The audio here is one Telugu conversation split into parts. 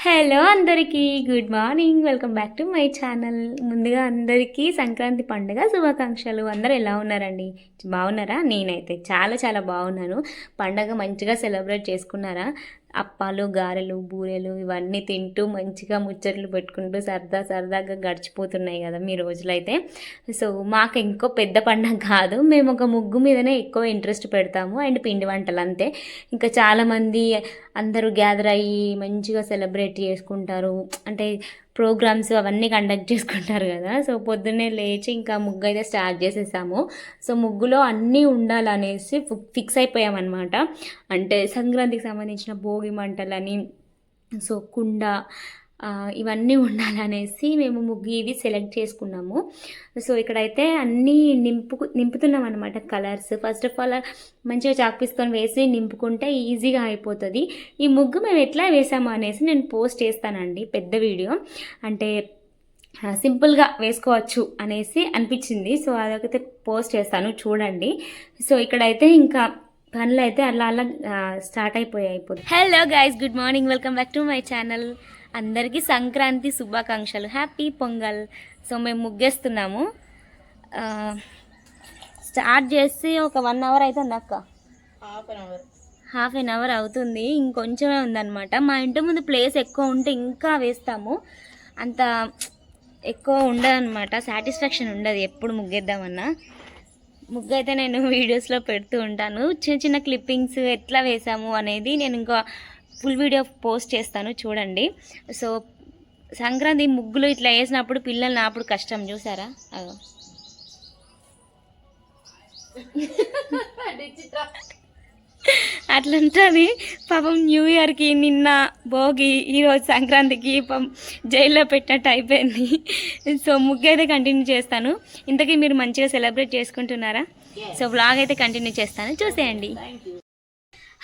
హలో అందరికీ good morning. Welcome back to my channel. ముందుగా అందరికీ సంక్రాంతి పండుగ శుభాకాంక్షలు. అందరూ ఎలా ఉన్నారండి? బాగున్నారా? నేనైతే చాలా చాలా బాగున్నాను. పండగ మంచిగా సెలబ్రేట్ చేసుకున్నారా? అప్పాలు, గారెలు, బూరెలు ఇవన్నీ తింటూ మంచిగా ముచ్చట్లు పెట్టుకుంటూ సరదాగా గడిచిపోతున్నాయి కదా మీ రోజులైతే. సో మాకు ఇంకో పెద్ద పండగ కాదు, మేము ఒక ముగ్గు మీదనే ఎక్కువ ఇంట్రెస్ట్ పెడతాము అండ్ పిండి వంటలు అంతే. ఇంకా చాలామంది అందరూ గ్యాదర్ అయ్యి మంచిగా సెలబ్రేట్ చేసుకుంటారు, అంటే ప్రోగ్రామ్స్ అవన్నీ కండక్ట్ చేసుకుంటారు కదా. సో పొద్దున్నే లేచి ఇంకా ముగ్గు అయితే స్టార్ట్ చేసేసాము. సో ముగ్గులో అన్నీ ఉండాలనేసి ఫిక్స్ అయిపోయామన్నమాట. అంటే సంక్రాంతికి సంబంధించిన భోగి మంటలని, సో కుండ, ఇవన్నీ ఉండాలనేసి మేము ముగ్గు ఇవి సెలెక్ట్ చేసుకున్నాము. సో ఇక్కడైతే అన్నీ నింపుతున్నాం అనమాట కలర్స్. ఫస్ట్ ఆఫ్ ఆల్ మంచిగా చాక్పీస్తో వేసి నింపుకుంటే ఈజీగా అయిపోతుంది. ఈ ముగ్గు మేము ఎట్లా వేసాము అనేసి నేను పోస్ట్ చేస్తానండి, పెద్ద వీడియో. అంటే సింపుల్గా వేసుకోవచ్చు అనేసి అనిపించింది, సో అదొకైతే పోస్ట్ చేస్తాను, చూడండి. సో ఇక్కడైతే ఇంకా పనులు అయితే అలా స్టార్ట్ అయిపోయాయి. Hello guys, good morning, welcome back to my channel. అందరికీ సంక్రాంతి శుభాకాంక్షలు, హ్యాపీ పొంగల్. సో మేము ముగ్గేస్తున్నాము. స్టార్ట్ చేసి ఒక 1 అవర్ అవుతుంది అక్క, హాఫ్ అన్ అవర్ అవుతుంది, ఇంకొంచెమే ఉందన్నమాట. మా ఇంటి ముందు ప్లేస్ ఎక్కువ ఉంటే ఇంకా వేస్తాము, అంత ఎక్కువ ఉండదన్నమాట, సాటిస్ఫాక్షన్ ఉండదు ఎప్పుడు ముగ్గేద్దామన్నా. ముగ్గు అయితే నేను వీడియోస్లో పెడుతూ ఉంటాను, చిన్న చిన్న క్లిప్పింగ్స్ ఎట్లా వేసాము అనేది నేను ఇంకా ఫుల్ వీడియో పోస్ట్ చేస్తాను, చూడండి. సో సంక్రాంతి ముగ్గులు ఇట్లా వేసినప్పుడు పిల్లల్ని అప్పుడు కష్టం చూసారా, అట్లుంటుంది పాపం. న్యూ ఇయర్కి నిన్న భోగి, ఈరోజు సంక్రాంతికి జైల్లో పెట్టినట్టు అయిపోయింది. సో ముగ్గు అయితే కంటిన్యూ చేస్తాను. ఇంతకీ మీరు మంచిగా సెలబ్రేట్ చేసుకుంటున్నారా? సో వ్లాగ్ అయితే కంటిన్యూ చేస్తాను, చూసేయండి.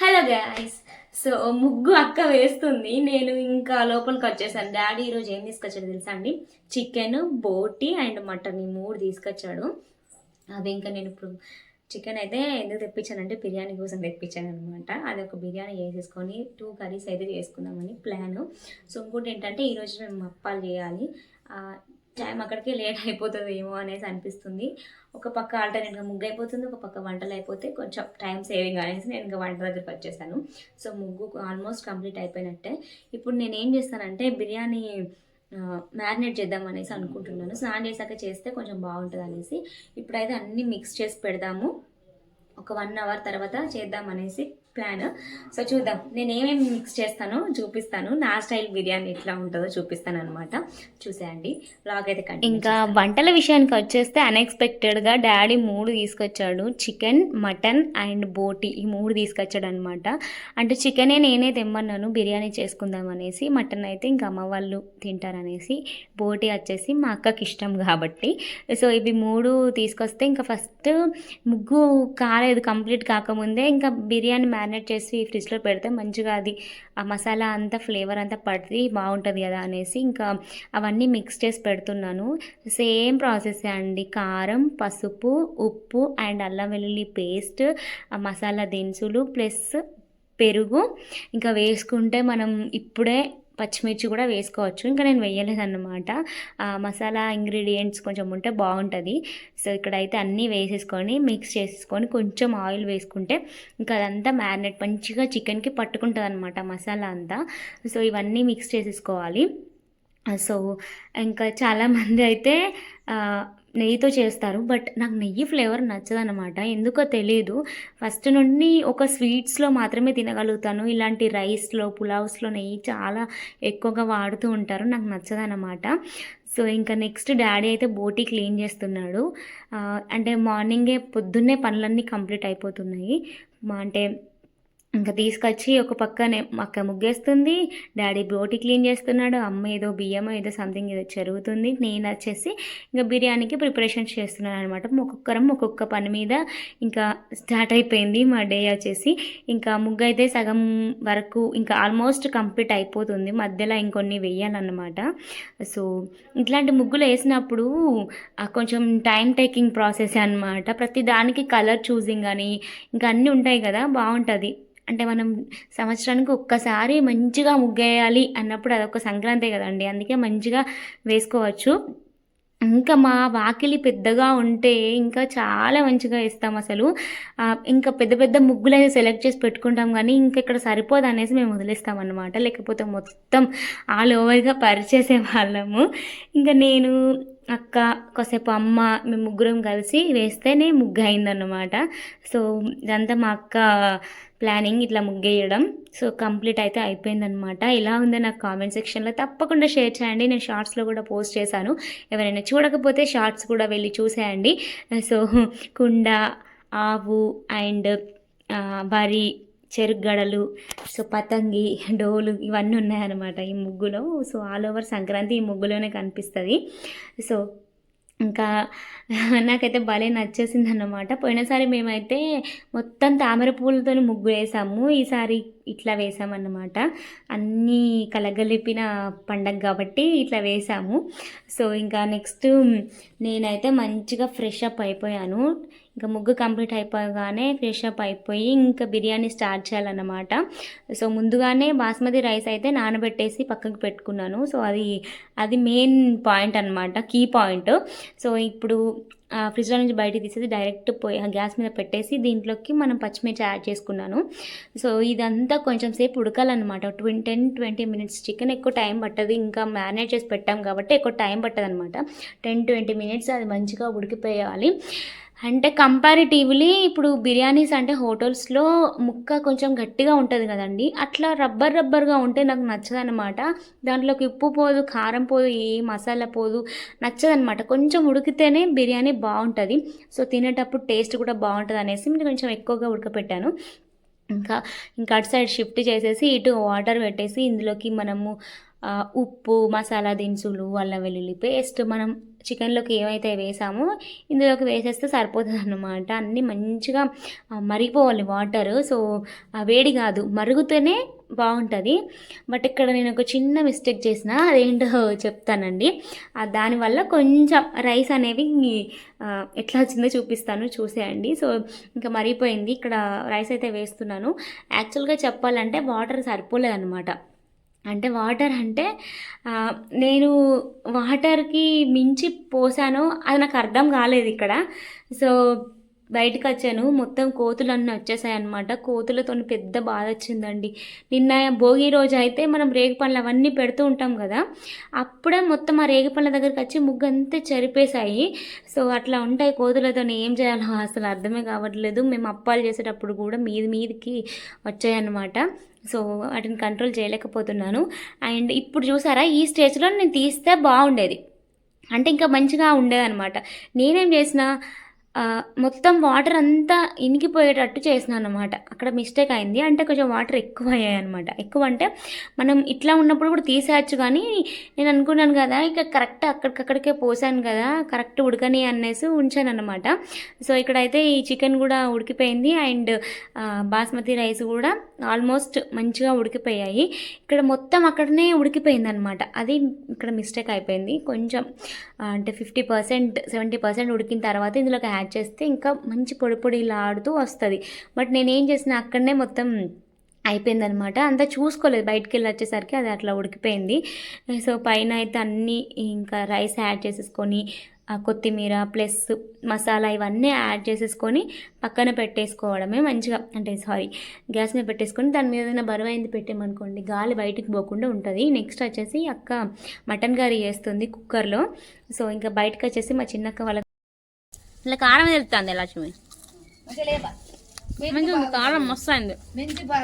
హలో గైస్, సో ముగ్గు అక్క వేస్తుంది, నేను ఇంకా లోపలికి వచ్చేసాను. డాడీ ఈరోజు ఏం తీసుకొచ్చాడు తెలుసా అండి? చికెన్, బోటి అండ్ మటన్, ఈ 3 తీసుకొచ్చాడు. అవి ఇంకా నేను ఇప్పుడు చికెన్ అయితే ఎందుకు తెప్పించానంటే బిర్యానీ కోసం తెప్పించాను అనమాట. అది ఒక బిర్యానీ చేసేసుకొని 2 కర్రీస్ అయితే చేసుకుందామని ప్లాను. సో ఇంకోటి ఏంటంటే ఈరోజు మేము అప్పాలు చేయాలి, టైం అక్కడికే లేట్ అయిపోతుంది ఏమో అనేసి అనిపిస్తుంది. ఒక పక్క ఆల్టర్నేట్గా ముగ్గు అయిపోతుంది, ఒక పక్క వంటలు అయిపోతే కొంచెం టైం సేవింగ్ అనేసి నేను ఇంకా వంట దగ్గరికి వచ్చేసాను. సో ముగ్గు ఆల్మోస్ట్ కంప్లీట్ అయిపోయినట్టే. ఇప్పుడు నేను ఏం చేస్తానంటే బిర్యానీ మ్యారినేట్ చేద్దాం అనేసి అనుకుంటున్నాను. స్నానం చేశాక చేస్తే కొంచెం బాగుంటుంది అనేసి ఇప్పుడైతే అన్నీ మిక్స్ చేసి పెడదాము, ఒక 1 అవర్ తర్వాత చేద్దాం అనేసి ప్లాన్. సో చూద్దాం, నేను ఏమేమి మిక్స్ చేస్తానో చూపిస్తాను, నా స్టైల్ బిర్యానీ ఎట్లా ఉంటుందో చూపిస్తాను అనమాట, చూసేయండి. బ్లాగ్ అయితే ఇంకా వంటల విషయానికి వచ్చేస్తే అన్ఎక్స్పెక్టెడ్గా డాడీ 3 తీసుకొచ్చాడు, చికెన్, మటన్ అండ్ బోటి, ఈ 3 తీసుకొచ్చాడు అనమాట. అంటే చికెనే నేనే తెమ్మన్నాను బిర్యానీ చేసుకుందాం అనేసి, మటన్ అయితే ఇంకా అమ్మ వాళ్ళు తింటారనేసి, బోటి వచ్చేసి మా అక్కకి ఇష్టం కాబట్టి. సో ఇవి 3 తీసుకొస్తే ఇంకా ఫస్ట్ ముగ్గు కాలేదు, కంప్లీట్ కాకముందే ఇంకా బిర్యానీ మ్యారినేట్ చేసి ఫ్రిడ్జ్లో పెడితే మంచిగా అది ఆ మసాలా అంతా ఫ్లేవర్ అంతా పడితే బాగుంటుంది కదా అనేసి ఇంకా అవన్నీ మిక్స్ చేసి పెడుతున్నాను. సేమ్ ప్రాసెస్ అండి, కారం, పసుపు, ఉప్పు అండ్ అల్లం వెల్లుల్లి పేస్ట్, ఆ మసాలా దినుసులు ప్లస్ పెరుగు ఇంకా వేసుకుంటే మనం ఇప్పుడే పచ్చిమిర్చి కూడా వేసుకోవచ్చు, ఇంకా నేను వేయలేదన్నమాట. మసాలా ఇంగ్రీడియంట్స్ కొంచెం ఉంటే బాగుంటుంది. సో ఇక్కడైతే అన్నీ వేసేసుకొని మిక్స్ చేసేసుకొని కొంచెం ఆయిల్ వేసుకుంటే ఇంకా అదంతా మ్యారినేట్ మంచిగా చికెన్కి పట్టుకుంటుంది అనమాట మసాలా అంతా. సో ఇవన్నీ మిక్స్ చేసేసుకోవాలి. సో ఇంకా చాలామంది అయితే నెయ్యితో చేస్తారు, బట్ నాకు నెయ్యి ఫ్లేవర్ నచ్చదనమాట, ఎందుకో తెలీదు. ఫస్ట్ నుండి ఒక స్వీట్స్లో మాత్రమే తినగలుగుతాను, ఇలాంటి రైస్లో పులావ్స్లో నెయ్యి చాలా ఎక్కువగా వాడుతూ ఉంటారు, నాకు నచ్చదనమాట. సో ఇంకా నెక్స్ట్ డాడీ అయితే బోటీ క్లీన్ చేస్తున్నాడు. అంటే మార్నింగే పొద్దున్నే పనులన్నీ కంప్లీట్ అయిపోతున్నాయి. అంటే ఇంకా తీసుకొచ్చి ఒక పక్కనే అక్క ముగ్గేస్తుంది, డాడీ బోటి క్లీన్ చేస్తున్నాడు, అమ్మ ఏదో బియ్యమో ఏదో సంథింగ్ ఏదో జరుగుతుంది, నేను వచ్చేసి ఇంకా బిర్యానీకి ప్రిపరేషన్స్ చేస్తున్నాను అనమాట. ఒక్కొక్క పని మీద ఇంకా స్టార్ట్ అయిపోయింది మా డే వచ్చేసి. ఇంకా ముగ్గు అయితే సగం వరకు ఇంకా ఆల్మోస్ట్ కంప్లీట్ అయిపోతుంది, మధ్యలో ఇంకొన్ని వేయాలన్నమాట. సో ఇట్లాంటి ముగ్గులు వేసినప్పుడు కొంచెం టైం టేకింగ్ ప్రాసెస్ అనమాట. ప్రతి దానికి కలర్ చూసింగ్ అని ఇంకా అన్నీ ఉంటాయి కదా, బాగుంటుంది. అంటే మనం సంవత్సరానికి ఒక్కసారి మంచిగా ముగ్గేయాలి అన్నప్పుడు అదొక సంక్రాంతి కదండి, అందుకే మంచిగా వేసుకోవచ్చు. ఇంకా మా వాకిలి పెద్దగా ఉంటే ఇంకా చాలా మంచిగా వేస్తాం అసలు. ఇంకా పెద్ద పెద్ద ముగ్గులైతే సెలెక్ట్ చేసి పెట్టుకుంటాం కానీ ఇంకా ఇక్కడ సరిపోదనేసి మేము వదిలేస్తామన్నమాట. లేకపోతే మొత్తం ఆల్ ఓవర్గా పరిచేసే వాళ్ళము. ఇంకా నేను, అక్క, కాసేపు అమ్మ, మేము ముగ్గురం కలిసి వేస్తేనే ముగ్గు అయిందన్నమాట. సో ఇదంతా మా అక్క ప్లానింగ్, ఇట్లా ముగ్గేయడం. సో కంప్లీట్ అయితే అయిపోయిందనమాట. ఇలా ఉందో నాకు కామెంట్ సెక్షన్లో తప్పకుండా షేర్ చేయండి. నేను షార్ట్స్లో కూడా పోస్ట్ చేశాను, ఎవరైనా చూడకపోతే షార్ట్స్ కూడా వెళ్ళి చూసేయండి. సో కుండ, ఆవు అండ్ వరి, చెరుగడలు, సో పతంగి, డోలు ఇవన్నీ ఉన్నాయన్నమాట ఈ ముగ్గులో. సో ఆల్ ఓవర్ సంక్రాంతి ఈ ముగ్గులోనే కనిపిస్తుంది. సో ఇంకా నాకైతే భలే నచ్చేసింది అన్నమాట. పోయినసారి మేమైతే మొత్తం తామర పూలతో ముగ్గు వేసాము, ఈసారి ఇట్లా వేసామన్నమాట. అన్నీ కలగలిపిన పండగ కాబట్టి ఇట్లా వేసాము. సో ఇంకా నెక్స్ట్ నేనైతే మంచిగా ఫ్రెష్ అప్ అయిపోయాను. ఇంకా ముగ్గు కంప్లీట్ అయిపోగానే ఫ్రెష్ అప్ అయిపోయి ఇంకా బిర్యానీ స్టార్ట్ చేయాలన్నమాట. సో ముందుగానే బాస్మతి రైస్ అయితే నానబెట్టేసి పక్కకు పెట్టుకున్నాను. సో అది మెయిన్ పాయింట్ అనమాట, కీ పాయింట్. సో ఇప్పుడు ఫ్రిడ్జ్లో నుంచి బయటికి తీసేసి డైరెక్ట్ గ్యాస్ మీద పెట్టేసి దీంట్లోకి మనం పచ్చిమిర్చి యాడ్ చేసుకున్నాను. సో ఇదంతా కొంచెం సేపు ఉడకాలన్నమాట, 10-20 మినిట్స్. చికెన్ ఎక్కువ టైం పట్టదు, ఇంకా మ్యారినేట్ చేసి పెట్టాం కాబట్టి ఎక్కువ టైం పట్టదు అనమాట. 10-20 మినిట్స్ అది మంచిగా ఉడికిపోయాలి. అంటే కంపారిటివ్లీ ఇప్పుడు బిర్యానీస్ అంటే హోటల్స్లో ముక్క కొంచెం గట్టిగా ఉంటుంది కదండి, అట్లా రబ్బర్గా ఉంటే నాకు నచ్చదనమాట. దాంట్లోకి ఉప్పు పోదు, కారం పోదు, ఏ మసాలా పోదు, నచ్చదనమాట. కొంచెం ఉడికితేనే బిర్యానీ బాగుంటుంది. సో తినేటప్పుడు టేస్ట్ కూడా బాగుంటుంది అనేసి నేను కొంచెం ఎక్కువగా ఉడకపెట్టాను. ఇంకా అటు సైడ్ షిఫ్ట్ చేసేసి ఇటు వాటర్ పెట్టేసి ఇందులోకి మనము ఉప్పు, మసాలా దినుసులు, అల్లం వెల్లుల్లి పేస్ట్, మనం చికెన్లోకి ఏమైతే వేసామో ఇందులోకి వేసేస్తే సరిపోతుంది అన్నమాట. అన్నీ మంచిగా మరిగిపోవాలి వాటర్. సో వేడి కాదు, మరుగుతూనే బాగుంటుంది. బట్ ఇక్కడ నేను ఒక చిన్న మిస్టేక్ చేసిన, అదేంటో చెప్తానండి. దానివల్ల కొంచెం రైస్ అనేవి ఎట్లా వచ్చిందో చూపిస్తాను, చూసేయండి. సో ఇంకా మరిగిపోయింది. ఇక్కడ రైస్ అయితే వేస్తున్నాను. యాక్చువల్గా చెప్పాలంటే వాటర్ సరిపోలేదన్నమాట. అంటే వాటర్ అంటే నేను వాటర్కి మించి పోసాను, అది నాకు అర్థం కాలేదు ఇక్కడ. సో బయటకు వచ్చాను, మొత్తం కోతులు అన్నీ వచ్చేసాయి అనమాట. కోతులతో పెద్ద బాధ వచ్చిందండి. నిన్న భోగి రోజు అయితే మనం రేగి పండ్లు అవన్నీ పెడుతూ ఉంటాం కదా, అప్పుడే మొత్తం ఆ రేగి పండ్ల దగ్గరికి వచ్చి ముగ్గు అంతా చెరిపేశాయి. సో అట్లా ఉంటాయి కోతులతో, ఏం చేయాలో అసలు అర్థమే కావట్లేదు. మేము అప్పాలు చేసేటప్పుడు కూడా మీదికి వచ్చాయన్నమాట. సో వాటిని కంట్రోల్ చేయలేకపోతున్నాను. అండ్ ఇప్పుడు చూసారా, ఈ స్టేజ్లో నేను తీస్తే బాగుండేది, అంటే ఇంకా మంచిగా ఉండేదన్నమాట. నేనేం చేసిన, మొత్తం వాటర్ అంతా ఇనికిపోయేటట్టు చేసినాను అనమాట. అక్కడ మిస్టేక్ అయింది, అంటే కొంచెం వాటర్ ఎక్కువ అయ్యాయి అనమాట. ఎక్కువ అంటే మనం ఇట్లా ఉన్నప్పుడు కూడా తీసేయచ్చు, కానీ నేను అనుకున్నాను కదా ఇక కరెక్ట్ అక్కడికక్కడికే పోసాను కదా, కరెక్ట్ ఉడకని అనేసి ఉంచాను అనమాట. సో ఇక్కడైతే ఈ చికెన్ కూడా ఉడికిపోయింది అండ్ బాస్మతి రైస్ కూడా ఆల్మోస్ట్ మంచిగా ఉడికిపోయాయి. ఇక్కడ మొత్తం అక్కడనే ఉడికిపోయింది అనమాట. అది ఇక్కడ మిస్టేక్ అయిపోయింది. కొంచెం అంటే 50%-70% ఉడికిన తర్వాత ఇందులోకి యాడ్ చేస్తే ఇంకా మంచి పొడిలా ఆడుతూ వస్తుంది. బట్ నేనేం చేసిన, అక్కడనే మొత్తం అయిపోయిందనమాట. అంతా చూసుకోలేదు, బయటికి వెళ్ళి వచ్చేసరికి అది అట్లా ఉడికిపోయింది. సో పైన అయితే అన్నీ ఇంకా రైస్ యాడ్ చేసేసుకొని కొత్తిమీర ప్లస్ మసాలా ఇవన్నీ యాడ్ చేసేసుకొని పక్కన పెట్టేసుకోవడమే మంచిగా. అంటే గ్యాస్ మీద పెట్టేసుకొని దాని మీద ఏదైనా బరువైంది పెట్టామనుకోండి గాలి బయటికి పోకుండా ఉంటుంది. నెక్స్ట్ వచ్చేసి అక్క మటన్ కర్రీ చేస్తుంది కుక్కర్లో. సో ఇంకా బయటకు వచ్చేసి మా చిన్నక్క వాళ్ళ ఇలా కారం వెళ్తుంది లక్ష్మి, కారం మస్తు అయింది, మంచిగా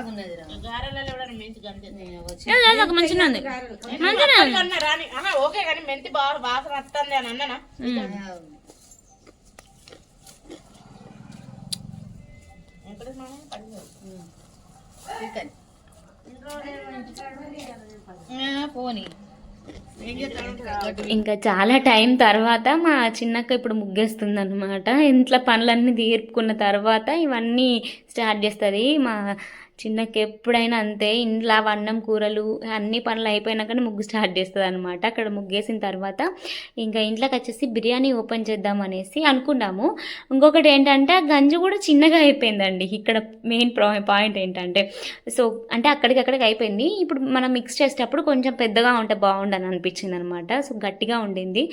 ఓకే కానీ మెంతి బాగా వాసన వస్తుంది అని అన్నా. పోనీ ఇంకా చాలా టైం తర్వాత మా చిన్నక్క ఇప్పుడు ముగ్గేస్తుంది అనమాట. ఇంట్లో పనులన్నీ తీర్పుకున్న తర్వాత ఇవన్నీ స్టార్ట్ చేస్తుంది. మా చిన్నకి ఎప్పుడైనా అంతే, ఇంట్లో అన్నం కూరలు అన్ని పనులు అయిపోయినాకనే ముగ్గు స్టార్ట్ చేస్తుంది అనమాట. అక్కడ ముగ్గేసిన తర్వాత ఇంకా ఇంట్లోకి వచ్చేసి బిర్యానీ ఓపెన్ చేద్దాం అనేసి అనుకున్నాము. ఇంకొకటి ఏంటంటే గంజు కూడా చిన్నగా అయిపోయిందండి. ఇక్కడ మెయిన్ పాయింట్ ఏంటంటే, సో అంటే అక్కడికి అయిపోయింది. ఇప్పుడు మనం మిక్స్ చేసేటప్పుడు కొంచెం పెద్దగా ఉంటే బాగుండని అనిపించింది అనమాట. సో గట్టిగా ఉండింది.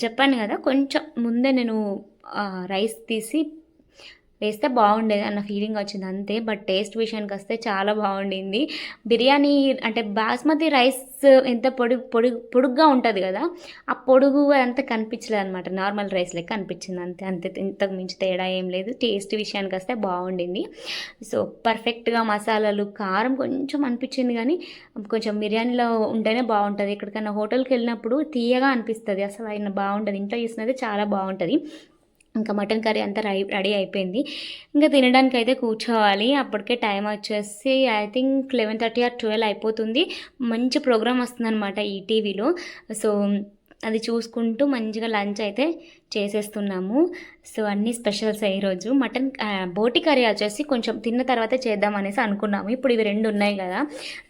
చెప్పాను కదా, కొంచెం ముందే నేను రైస్ తీసి వేస్తే బాగుండేది అన్న ఫీలింగ్ వచ్చింది అంతే. బట్ టేస్ట్ విషయానికి వస్తే చాలా బాగుండింది. బిర్యానీ అంటే బాస్మతి రైస్ ఎంత పొడుగ్గా ఉంటుంది కదా, ఆ పొడుగు అంతా కనిపించలేదు అనమాట. నార్మల్ రైస్ లెక్క అనిపించింది అంతే. ఇంతకు మించి తేడా ఏం లేదు. టేస్ట్ విషయానికి వస్తే బాగుండింది. సో పర్ఫెక్ట్గా మసాలాలు, కారం కొంచెం అనిపించింది, కానీ కొంచెం బిర్యానీలో ఉంటేనే బాగుంటుంది. ఎక్కడికైనా హోటల్కి వెళ్ళినప్పుడు తీయగా అనిపిస్తుంది, అసలు ఆయన బాగుంటుంది. ఇంట్లో చేసినది చాలా బాగుంటుంది. ఇంకా మటన్ కర్రీ అంతా రెడీ అయిపోయింది. ఇంకా తినడానికి అయితే కూర్చోవాలి. అప్పటికే టైం వచ్చేసి ఐ థింక్ 11:30 or 12 అయిపోతుంది. మంచి ప్రోగ్రామ్ వస్తుందన్నమాట ఈటీవీలో. సో అది చూసుకుంటూ మంచిగా లంచ్ అయితే చేసేస్తున్నాము. సో అన్ని స్పెషల్స్ ఈరోజు. మటన్ బోటి కర్రీ వచ్చేసి కొంచెం తిన్న తర్వాత చేద్దాం అనేసి అనుకున్నాము. ఇప్పుడు ఇవి 2 ఉన్నాయి కదా,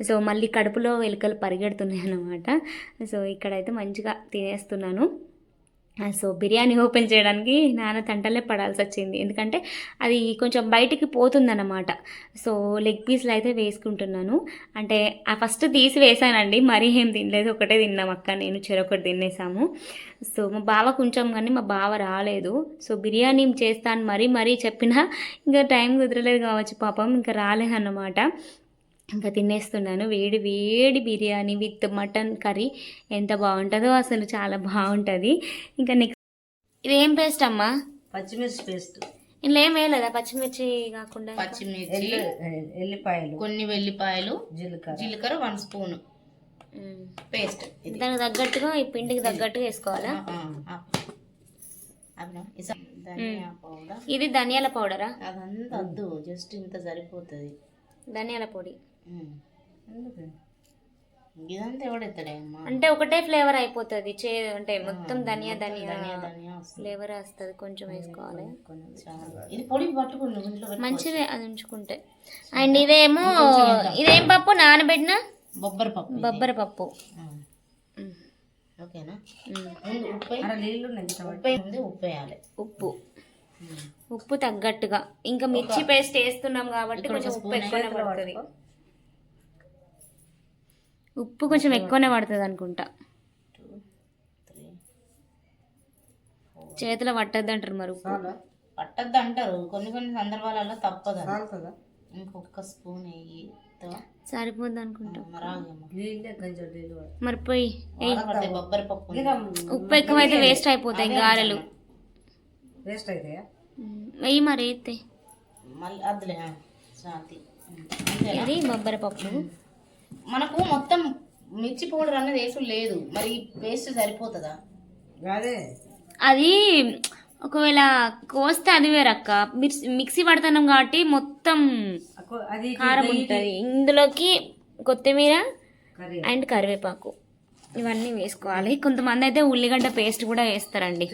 సో మళ్ళీ కడుపులో ఎలుకలు పరిగెడుతున్నాయి అన్నమాట. సో ఇక్కడైతే మంచిగా తినేస్తున్నాను. సో బిర్యానీ ఓపెన్ చేయడానికి నాన్న తంటలే పడాల్సి వచ్చింది, ఎందుకంటే అది కొంచెం బయటికి పోతుందన్నమాట. సో లెగ్ పీస్లు అయితే వేసుకుంటున్నాను. అంటే ఫస్ట్ తీసి వేసానండి, మరీ ఏం తినలేదు, ఒకటే తిన్నాం అక్క నేను, చెరొకటి తినేసాము. సో మా బావ కొంచెం, కానీ మా బావ రాలేదు. సో బిర్యానీ చేస్తాను మరీ చెప్పినా ఇంకా టైం కుదరలేదు కావచ్చు పాపం, ఇంకా రాలేదన్నమాట. ఇంకా తినేస్తున్నాను. వేడి వేడి బిర్యానీ విత్ మటన్ కర్రీ ఎంత బాగుంటుందో అసలు, చాలా బాగుంటుంది. ఇంకా నెక్స్ట్ ఇదేం పేస్ట్ అమ్మా? పచ్చిమిర్చి పేస్ట్. ఇంట్లో ఏం వేయలేదా పచ్చిమిర్చి కాకుండా? పచ్చిమిర్చి, ఎల్లిపాయలు, కొన్ని వెల్లిపాయలు, జీలకర్ర 1 స్పూన్ పేస్ట్. దానికి తగ్గట్టుగా ఈ పిండికి తగ్గట్టుగా వేసుకోవాలా? ఇది ధనియాల పౌడరా? అదంతా వద్దు, జస్ట్ ఇంత సరిపోతుంది. ధనియాల పొడి ఇదంతా ఎవడెత్తాడేమ్మా, అంటే ఒకటే ఫ్లేవర్ అయిపోతుంది. అంటే మొత్తం ధనియా ఫ్లేవర్ వస్తుంది, కొంచెం వేసుకోవాలి. ఇది పొడి పట్టుకుని మంచిదే అది ఉంచుకుంటే. అండ్ ఇదేం పప్పు? నానబెట్టిన బొబ్బర పప్పు. ఓకేనా? ఉప్పు వేయాలి. ఉప్పు తగ్గట్టుగా. ఇంకా మిర్చి పేస్ట్ వేస్తున్నాం కాబట్టి కొంచెం ఉప్పు ఎక్కువనే పడుతుంది. ఉప్పు కొంచెం ఎక్కువనే పడుతుంది అనుకుంటా. చేతిలో పట్టద్దు అంటారు, మరి ఉప్పు పట్టద్దు అంటారు కొన్ని సందర్భాలలో, తప్పదు. ఇంకొక స్పూన్ వేయి, సరిపోద్ది అనుకుంటా. మరి పోయి బొబ్బరి పప్పు. ఉప్పు ఎక్కువైతే వేస్ట్ అయిపోతాయి గారెలు. వెయ్యి మరి అయితే ఇది బొబ్బరి పప్పు. మనకు మొత్తం మిర్చి పౌడర్ అన్నది వేసు లేదు, మరి పేస్ట్ సరిపోతుందా? అది ఒకవేళ కోస్తే అది వేరక్క. మిక్సీ పడుతున్నాం కాబట్టి మొత్తం కారం ఉంటుంది. ఇందులోకి కొత్తిమీర అండ్ కరివేపాకు ఇవన్నీ వేసుకోవాలి. కొంతమంది అయితే ఉల్లిగడ్డ పేస్ట్ కూడా వేస్తారండి.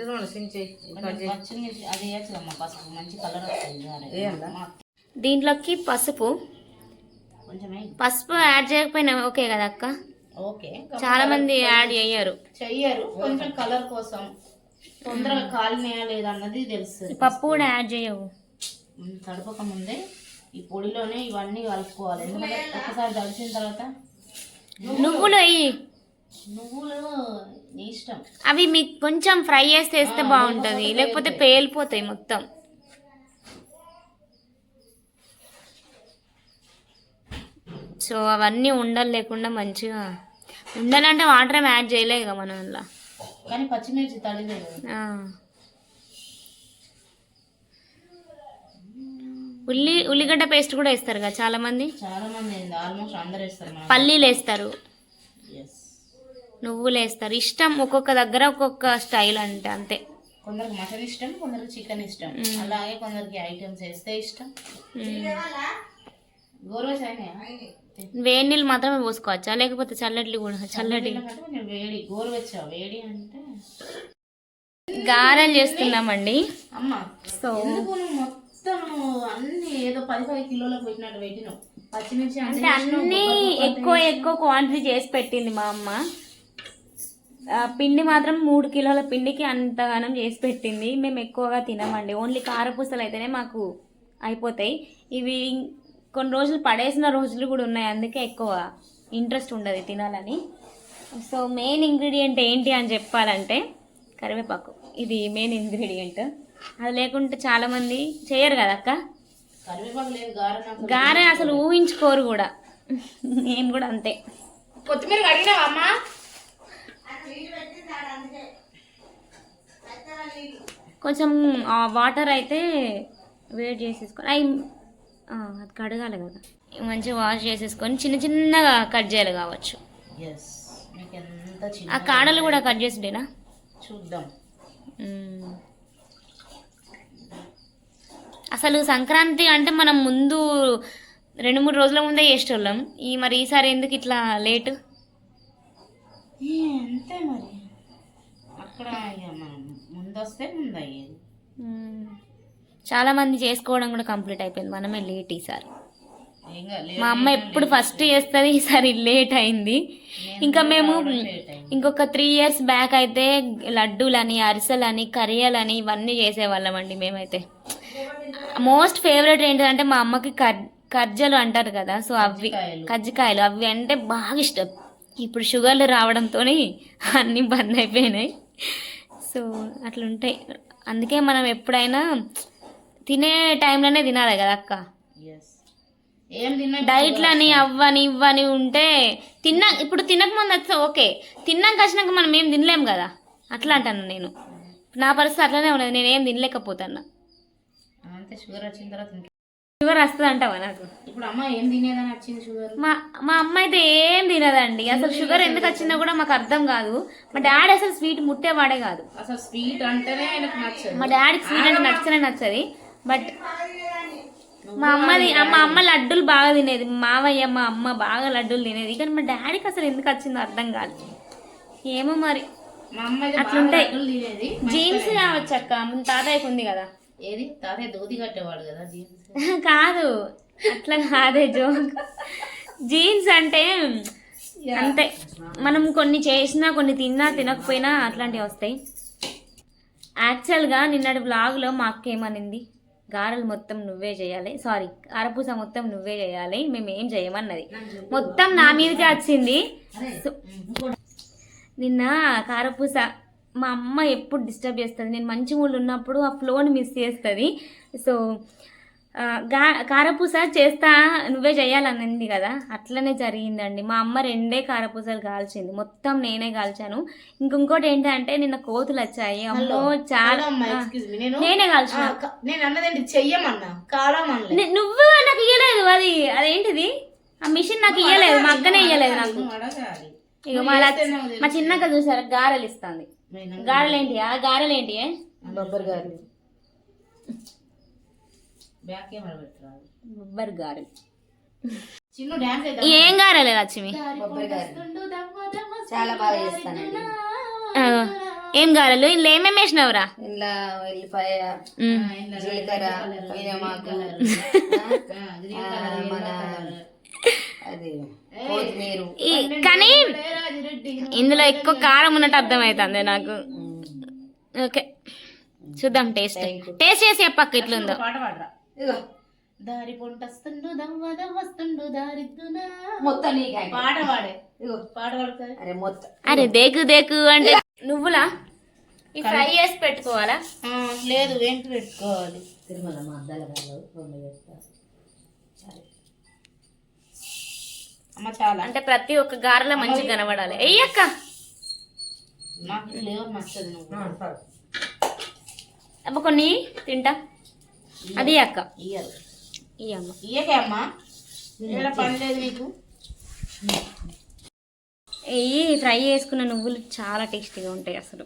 దీంట్లోకి పసుపు యాడ్ చేయకపోయినా ఓకే కదా అక్క? ఓకే, చాలా మంది యాడ్ చెయ్యరు, కొంచెం కలర్ కోసం, తొందరగా కాలినాయా లేదా అన్నది తెలుస్తుంది. పప్పు కూడా యాడ్ చేయవు. తడపక ముందే ఈ పొడిలోనే ఇవన్నీ కలుపుకోవాలి, ఎందుకంటే ఒకసారి కలిసిన తర్వాత నువ్వులు నీ ఇష్టం. అవి మీకు కొంచెం ఫ్రై చేస్తే వేస్తే బాగుంటుంది, లేకపోతే పేలిపోతాయి మొత్తం. సో అవన్నీ ఉండలు లేకుండా మంచిగా ఉండాలంటే వాటర్ ఏమి యాడ్ చేయలేదు కదా మనం అలా, కానీ పచ్చిమిర్చి తడిలేదు. ఉల్లిగడ్డ పేస్ట్ కూడా వేస్తారు కదా చాలా మంది ఆల్మోస్ట్ అందరు వేస్తారు. పల్లీలు వేస్తారు, నువ్వులు వేస్తారు. ఇష్టం, ఒక్కొక్క దగ్గర ఒక్కొక్క స్టైల్ అంటే అంతే. కొందరికి మటన్ ఇష్టం, కొందరికి చికెన్ ఇష్టం, అలాగే కొందరికి ఐటమ్స్ వేస్తే ఇష్టం. వేడి నీళ్ళు మాత్రమే పోసుకోవచ్చా, లేకపోతే చల్లటి కూడా? చల్లటి వేడి, గోరువెచ్చ వేడి అంటే. గారెలు చేస్తున్నామండి. అమ్మ, సో మొత్తం అన్ని ఏదో 10 కిలోలకు పెట్టినట్టు పెట్టినావు. పచ్చిమిర్చి అంటే అన్నీ ఎక్కువ క్వాంటిటీ చేసి పెట్టింది మా అమ్మ. పిండి మాత్రం 3 కిలోల పిండికి అంతగానం చేసి పెట్టింది. మేము ఎక్కువగా తినమండి, ఓన్లీ కారపూసలు అయితేనే మాకు అయిపోతాయి. ఇవి కొన్ని రోజులు పడేసిన రోజులు కూడా ఉన్నాయి, అందుకే ఎక్కువ ఇంట్రెస్ట్ ఉండదు తినాలని. సో మెయిన్ ఇంగ్రీడియంట్ ఏంటి అని చెప్పాలంటే కరివేపాకు. ఇది మెయిన్ ఇంగ్రీడియంట్. అది లేకుంటే చాలామంది చేయరు కదా అక్క. కరివేపాకు లేదు, గారె అసలు ఊహించుకోరు కూడా. నేను కూడా అంతే. కొత్తిమీర కడిగినావా అమ్మా? కొంచెం వాటర్ అయితే వేడి చేసేసుకొని అది కడగాలి కదా, మంచిగా వాష్ చేసేసుకొని చిన్న చిన్నగా కట్ చేయాలి కావచ్చు. ఆ కాడలు కూడా కట్ చేసుడేనా చూద్దాం. అసలు సంక్రాంతి అంటే మనం ముందు 2-3 రోజుల ముందే చేసేటోళ్ళం. మరి ఈసారి ఎందుకు ఇట్లా లేటు? అంతే మరి, అక్కడ ముందు వస్తే ముందు అయ్యేది. చాలా మంది చేసుకోవడం కూడా కంప్లీట్ అయిపోయింది, మనమే లేట్ ఈసారి. మా అమ్మ ఎప్పుడు ఫస్ట్ చేస్తుంది, ఈసారి లేట్ అయింది. ఇంకా మేము ఇంకొక 3 years బ్యాక్ అయితే లడ్డూలని, అరిసెలని, కరియలని ఇవన్నీ చేసేవాళ్ళం అండి మేమైతే. మోస్ట్ ఫేవరెట్ ఏంటంటే మా అమ్మకి కర్జలు అంటారు కదా, సో అవి కజ్జికాయలు అవి అంటే బాగా ఇష్టం. ఇప్పుడు షుగర్లు రావడంతో అన్నీ బంద్ అయిపోయినాయి. సో అట్లుంటాయి. అందుకే మనం ఎప్పుడైనా తినే టైంలోనే తినాలి కదా అక్క. డైట్లని అవ్వని ఇవ్వని ఉంటే ఇప్పుడు తినకముందు వస్తే ఓకే, తిన్నాక వచ్చినాక మనం ఏం తినలేం కదా. అట్లా అంటాను నేను. నా పరిస్థితి అట్లనే ఉన్నది, నేనేం తినలేకపోతాను. షుగర్ వచ్చిన తర్వాత షుగర్ వస్తుంది అంటావా నాకు? ఇప్పుడు అమ్మ ఏం తినేదని వచ్చింది షుగర్? మా అమ్మ అయితే ఏం తినదండి. అసలు షుగర్ ఎందుకు వచ్చిందో కూడా మాకు అర్థం కాదు. మా డాడీ అసలు స్వీట్ ముట్టేవాడే కాదు. అసలు స్వీట్ అంటేనే ఆయనకు నచ్చదు. మా డాడీకి స్వీట్ అంటే నచ్చది. బట్ మా అమ్మ లడ్డూలు బాగా తినేది. మావయ్య మా అమ్మ బాగా లడ్డూలు తినేది. కానీ మా డాడీకి అసలు ఎందుకు వచ్చిందో అర్థం కాదు. ఏమో మరి అట్లుంటాయి. జీన్స్ కావచ్చు అక్క, ముందు తాతయ్యకు ఉంది కదా. ఏది తాతయ్య దోతి కట్టేవాడు కదా జీన్స్. కాదు అట్లా కాదే జోక్. జీన్స్ అంటే అంతే, మనం కొన్ని చేసినా కొన్ని తిన్నా తినకపోయినా అట్లాంటివి వస్తాయి. యాక్చువల్గా నిన్నటి వ్లాగ్లో మా అక్క ఏమనింది, గారెలు మొత్తం నువ్వే చేయాలి, సారీ కారపూస మొత్తం నువ్వే చేయాలి, మేము ఏం చేయమన్నది. మొత్తం నా మీదకే వచ్చింది. నిన్న కారపూస మా అమ్మ ఎప్పుడు డిస్టర్బ్ చేస్తుంది. నేను మంచి మూడు ఉన్నప్పుడు ఆ ఫ్లోని మిస్ చేస్తుంది. సో కారపూస చేస్తా నువ్వే చేయాలనింది కదా, అట్లనే జరిగిందండి. మా అమ్మ 2 కారపూసలు కాల్చింది, మొత్తం నేనే కాల్చాను. ఇంకొకటి ఏంటంటే నిన్న కోతులు వచ్చాయి. అమ్మో చాలా నేనే కాల్చిన. నేను అన్నదేంటి చెయ్యమన్నా కాలమన్నా, నువ్వు నాకు ఇయ్యలేదు. అదేంటిది ఆ మిషన్ నాకు ఇయ్యలేదు, మా అక్కనే ఇయ్యలేదు నాకు. ఇక మా చిన్నక్క చూసారా గారెలు ఇస్తుంది. గారెలేంటి గారెలేంటి బొబ్బర్ గారెలు, బొబ్బర్ గారెలు. చిన్న డాన్స్ ఏం గారెలే లక్ష్మి? చాలా బాగా చేస్తానండి. ఏం గారెలు? ఇందులో ఏమేమి వేసినావురా? ఇంట్లో ఎల్లిపాయ, జీలకర్ర, మినమాకు, మన అది కొత్తిమీర. కానీ ఇందులో ఎక్కువ కారం ఉన్నట్టు అర్థమవుతుంది నాకు. ఓకే చూద్దాం, టేస్ట్ చేసి చెప్పక్క ఎట్లుందో. పాట పాడరా. దారి పొంటస్తుండు దవ్వదవ్వస్తుండు దారిద్దునా మొత్తం పాట పాడే పాట పాడుతుంది. అరే మొత్తం అరే దేకు అంటే నువ్వులా ఈ ఫ్రై చేసి పెట్టుకోవాలా? లేదు ఏంటి పెట్టుకోవాలి. తిరుమల మా అద్దాల అమ్మ చాలా అంటే ప్రతి ఒక్క గారెలో మంచిగా కనబడాలి. అయ్యక్క నాకు ఫ్లేవర్ నచ్చదు. నువ్వు అబ్బ కొన్ని తింటా. అది అక్క ఇయ్యాలి. ఇయ్యమ్మ ఇయ్యకే అమ్మ, పని లేదు నీకు. ఈ ఫ్రై చేసుకున్న నువ్వులు చాలా టేస్టీగా ఉంటాయి అసలు.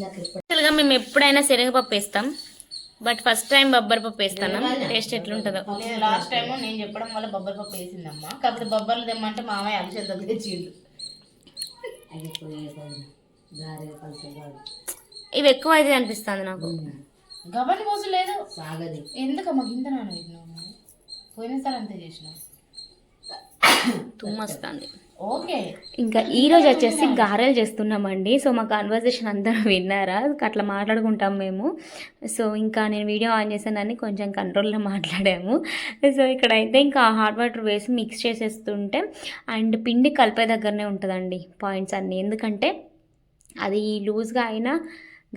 యాక్చువల్గా మేము ఎప్పుడైనా శనగపప్పు వేస్తాం, బట్ ఫస్ట్ టైం బొబ్బరి పప్పు వేస్తాను. టేస్ట్ ఎట్లుంటుందో. లాస్ట్ టైం నేను చెప్పడం వల్ల బొబ్బరి పప్పు వేసిందమ్మా. కాకపోతే బొబ్బర్లు తెమ్మంటే మామయ్య అలసంద తెచ్చిండు. ఇవి ఎక్కువ అయితే అనిపిస్తుంది నాకు. గవ్వని మోసు లేదు సాగది ఎందుకమ్మా గింత నాన్న పెట్టినావు పోయినసారి అంతే చేసిన తుమ్మొస్తుంది. ఓకే. ఇంకా ఈరోజు వచ్చేసి గారెలు చేస్తున్నామండి. సో మా కాన్వర్సేషన్ అందరూ విన్నారా, అట్లా మాట్లాడుకుంటాం మేము. సో ఇంకా నేను వీడియో ఆన్ చేసానని కొంచెం కంట్రోల్లో మాట్లాడాము. సో ఇక్కడైతే ఇంకా హాట్ వాటర్ వేసి మిక్స్ చేసేస్తుంటే అండ్ పిండి కలిపే దగ్గరనే ఉంటుందండి పాయింట్స్ అన్నీ. ఎందుకంటే అది లూజ్గా అయినా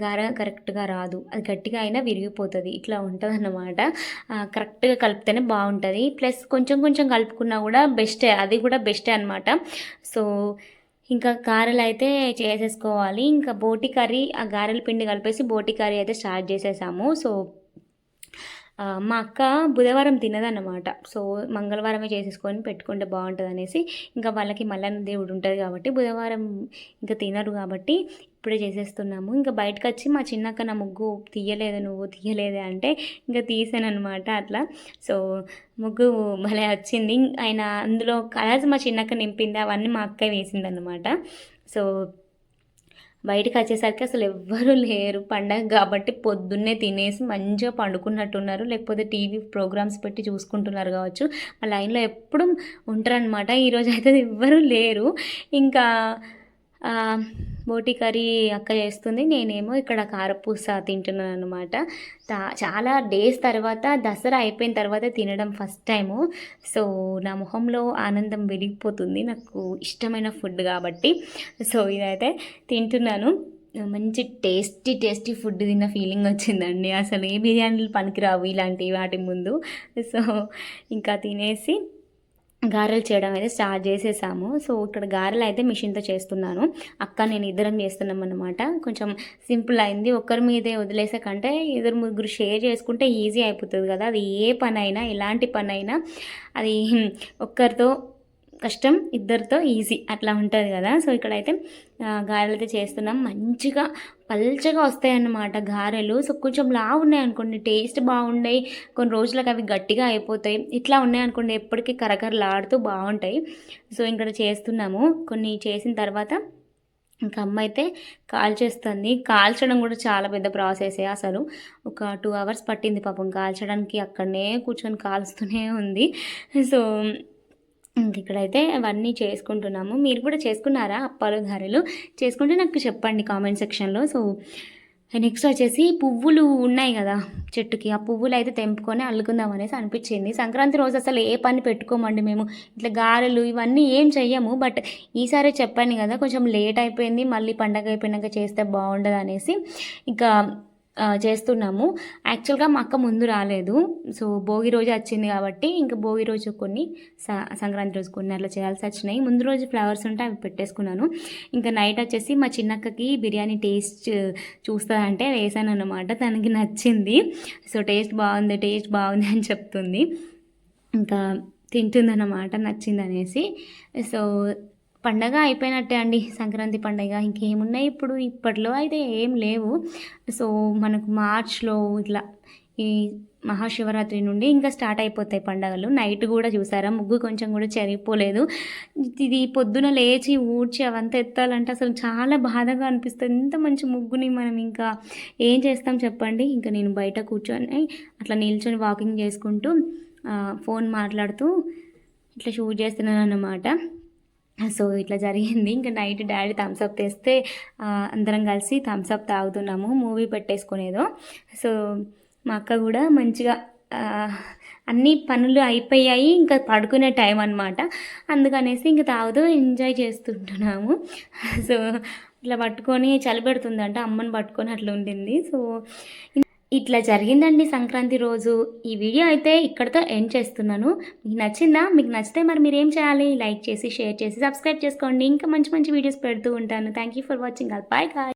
గార కరెక్ట్గా రాదు, అది గట్టిగా అయినా విరిగిపోతుంది, ఇట్లా ఉంటుంది అన్నమాట. కరెక్ట్గా కలిపితేనే బాగుంటుంది. ప్లస్ కొంచెం కొంచెం కలుపుకున్నా కూడా బెస్టే, అది కూడా బెస్టే అనమాట. సో ఇంకా గారెలు అయితే చేసేసుకోవాలి. ఇంకా బోటి కర్రీ, ఆ గారెల పిండి కలిపేసి బోటి కర్రీ అయితే స్టార్ట్ చేసేసాము. సో మా అక్క బుధవారం తినదన్నమాట. సో మంగళవారమే చేసేసుకొని పెట్టుకుంటే బాగుంటుంది అనేసి, ఇంకా వాళ్ళకి మల్లన్న దేవుడు ఉంటుంది కాబట్టి బుధవారం ఇంకా తినరు కాబట్టి ఇప్పుడే చేసేస్తున్నాము. ఇంకా బయటకు వచ్చి మా చిన్నక్క నా ముగ్గు తీయలేదు, నువ్వు తీయలేదే అంటే ఇంకా తీసానమాట అట్లా. సో ముగ్గు భలే వచ్చింది. ఆయన అందులో కలర్స్ మా చిన్నక్క నింపింది, అవన్నీ మా అక్క వేసిందనమాట. సో బయటకు వచ్చేసరికి అసలు ఎవ్వరూ లేరు, పండగ కాబట్టి పొద్దున్నే తినేసి మంచిగా పండుకున్నట్టున్నారు, లేకపోతే టీవీ ప్రోగ్రామ్స్ పెట్టి చూసుకుంటున్నారు కావచ్చు. ఆ లైన్లో ఎప్పుడు ఉంటారనమాట. ఈరోజు అయితే ఎవ్వరూ లేరు. ఇంకా బోటి కర్రీ అక్క చేస్తుంది, నేనేమో ఇక్కడ కారపూస తింటున్నాను అనమాట. చాలా డేస్ తర్వాత, దసరా అయిపోయిన తర్వాత తినడం ఫస్ట్ టైము. సో నా మొహంలో ఆనందం వెలిగిపోతుంది, నాకు ఇష్టమైన ఫుడ్ కాబట్టి. సో ఇదైతే తింటున్నాను. మంచి టేస్టీ ఫుడ్ తిన్న ఫీలింగ్ వచ్చిందండి. అసలు ఏ బిర్యానీలు పనికిరావు ఇలాంటి వాటి ముందు. సో ఇంకా తినేసి గారెలు చేయడం అయితే స్టార్ట్ చేసేసాము. సో ఇక్కడ గారెలు అయితే మిషన్తో చేస్తున్నాను, అక్క నేను ఇద్దరం చేస్తున్నాం అన్నమాట. కొంచెం సింపుల్ అయింది, ఒక్కరి మీదే వదిలేసే కంటే ఇద్దరు ముగ్గురు షేర్ చేసుకుంటే ఈజీ అయిపోతుంది కదా. అది ఏ పని అయినా, ఎలాంటి పని అయినా అది ఒక్కరితో కష్టం, ఇద్దరితో ఈజీ, అట్లా ఉంటుంది కదా. సో ఇక్కడైతే గారెలు అయితే చేస్తున్నాం. మంచిగా పల్చగా వస్తాయన్నమాట గారెలు. సో కొంచెం లావు ఉన్నాయి అనుకోండి టేస్ట్ బాగుంటాయి, కొన్ని రోజులకు అవి గట్టిగా అయిపోతాయి. ఇట్లా ఉన్నాయి అనుకోండి ఎప్పటికీ కరకరలాడుతూ బాగుంటాయి. సో ఇక్కడ చేస్తున్నాము. కొన్ని చేసిన తర్వాత ఇంకా అమ్మ అయితే కాల్చేస్తుంది. కాల్చడం కూడా చాలా పెద్ద ప్రాసెసే, అసలు ఒక 2 hours పట్టింది పాపం కాల్చడానికి. అక్కడనే కూర్చొని కాల్స్తూనే ఉంది. సో ఇక్కడైతే అవన్నీ చేసుకుంటున్నాము. మీరు కూడా చేసుకున్నారా అప్పాలు గారెలు? చేసుకుంటే నాకు చెప్పండి కామెంట్ సెక్షన్లో. సో నెక్స్ట్ వచ్చేసి పువ్వులు ఉన్నాయి కదా చెట్టుకి, ఆ పువ్వులు అయితే తెంపుకొని అల్లుకుందాం అనేసి అనిపించింది. సంక్రాంతి రోజు అసలు ఏ పని పెట్టుకోమండి మేము, ఇట్లా గారెలు ఇవన్నీ ఏం చెయ్యము. బట్ ఈసారి చెప్పాను కదా కొంచెం లేట్ అయిపోయింది, మళ్ళీ పండగ అయిపోయినాక చేస్తే బాగుండదు అనేసి ఇంకా చేస్తున్నాము. యాక్చువల్గా మా అక్క ముందు రాలేదు. సో భోగి రోజు వచ్చింది కాబట్టి ఇంకా భోగి రోజు కొన్ని, సంక్రాంతి రోజు కొన్ని అట్లా చేయాల్సి వచ్చినాయి. ముందు రోజు ఫ్లవర్స్ ఉంటే అవి పెట్టేసుకున్నాను. ఇంకా నైట్ వచ్చేసి మా చిన్నక్కకి బిర్యానీ టేస్ట్ చూస్తుందంటే వేసాను అనమాట. తనకి నచ్చింది. సో టేస్ట్ బాగుంది అని చెప్తుంది. ఇంకా తింటుందన్నమాట నచ్చింది అనేసి. సో పండగ అయిపోయినట్టే అండి సంక్రాంతి పండగ. ఇంకేమున్నాయి ఇప్పుడు, ఇప్పట్లో అయితే ఏం లేవు. సో మనకు మార్చ్లో ఇట్లా ఈ మహాశివరాత్రి నుండి ఇంకా స్టార్ట్ అయిపోతాయి పండగలు. నైట్ కూడా చూసారా ముగ్గు కొంచెం కూడా చెరిగిపోలేదు. ఇది పొద్దున లేచి ఊడ్చి అవంతా ఎత్తాలంటే అసలు చాలా బాధగా అనిపిస్తుంది. ఇంత మంచి ముగ్గుని మనం ఇంకా ఏం చేస్తాం చెప్పండి. ఇంకా నేను బయట కూర్చొని అట్లా నిల్చొని వాకింగ్ చేసుకుంటూ ఫోన్ మాట్లాడుతూ ఇట్లా షూట్ చేస్తున్నాను అన్నమాట. సో ఇట్లా జరిగింది. ఇంకా నైట్ డాడీ థమ్స్అప్ తెస్తే అందరం కలిసి థమ్స్అప్ తాగుతున్నాము, మూవీ పెట్టేసుకునేదో. సో మా అక్క కూడా మంచిగా అన్ని పనులు అయిపోయాయి, ఇంకా పడుకునే టైం అనమాట. అందుకనేసి ఇంకా తాగుతూ ఎంజాయ్ చేస్తుంటున్నాము. సో ఇట్లా పట్టుకొని చలి పెడుతుందంట, అమ్మని పట్టుకొని అట్లా ఉండింది. సో ఇట్లా జరిగిందండి సంక్రాంతి రోజు. ఈ వీడియో అయితే ఇక్కడితో ఎండ్ చేస్తున్నాను. మీకు నచ్చిందా? మీకు నచ్చితే మరి మీరు ఏం చేయాలి? లైక్ చేసి, షేర్ చేసి, సబ్స్క్రైబ్ చేసుకోండి. ఇంకా మంచి మంచి వీడియోస్ పెడుతూ ఉంటాను. Thank you for watching. Bye guys.